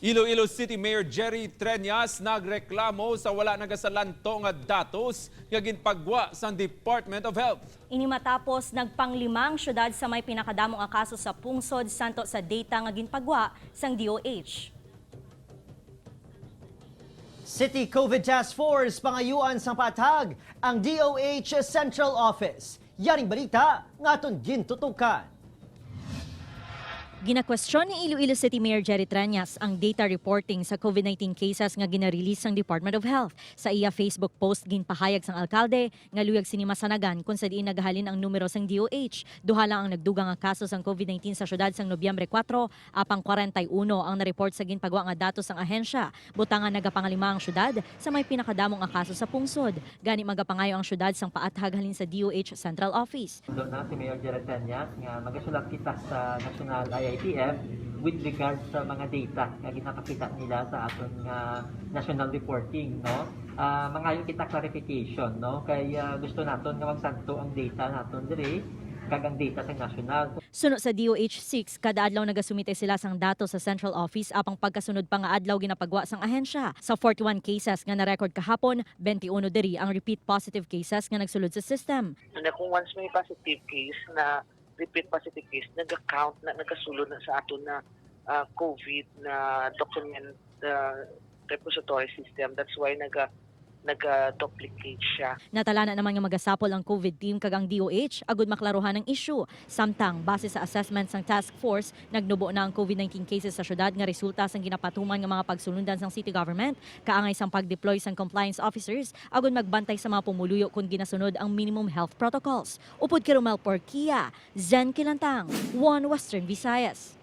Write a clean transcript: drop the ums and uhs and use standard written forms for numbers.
Iloilo City Mayor Jerry Treñas nagreklamo sa wala nagasalanto nga datos nga ginpaguwa sa Department of Health. Ini matapos nagpanglimang syudad sa may pinakadamong nga kaso sa pungsod santo sa data nga ginpagwa sang DOH. City COVID Task Force pangayuan sang paathag ang DOH Central Office. Yaring balita ngaton gintutukan. Ginakwestiyon ni Iloilo City Mayor Jerry Treñas ang data reporting sa COVID-19 cases nga ginarelease ng Department of Health. Sa iya Facebook post ginpahayag sang alkalde nga luyag sini masanagan kung sa diin nagahalin ang numero sang DOH. Duha lang ang nagdugang nga kaso sang COVID-19 sa syudad sang Nobyembre 4, apang 41 ang na-report sa ginpagwa nga datos sang ahensya. Butang nga nagapangalima ang syudad sa may pinakadamong nga kaso sa pungsod. Gani magapangayo ang syudad sang paathag halin sa DOH Central Office. Doon na si Mayor Jerry Treñas nga magasulat kita sa National IITF with regards sa mga data nga ginapakita nila sa aton nga national reporting, no. Mangayo kita clarification, no, kay gusto naton nga magsanto ang data naton diri kag ang data sa national. Sunod sa DOH 6, kada adlaw nagasumite sila sang datos sa Central Office apang pagkasunod pa nga adlaw ginapagwa sang ahensya. Sa 41 cases nga na-record kahapon, 21 diri ang repeat positive cases nga nagsulod sa system. Kung once may positive case na repeat positive case, nag-account na nagasulod na sa ato na COVID na document repository system. That's why nag-duplicate siya. Natala na naman nga magasapol ang COVID team kag ang DOH agud maklaruhan ang issue. Samtang base sa assessment sang task force, nagnubo na ang COVID-19 cases sa syudad nga resulta sang ginapatuman nga mga pagsulundan sang city government, kaangay sang pag-deploy sang compliance officers agud magbantay sa mga pumuluyo kung ginasunod ang minimum health protocols. Upod kay Romel Porquia, Zen Kilantang, One Western Visayas.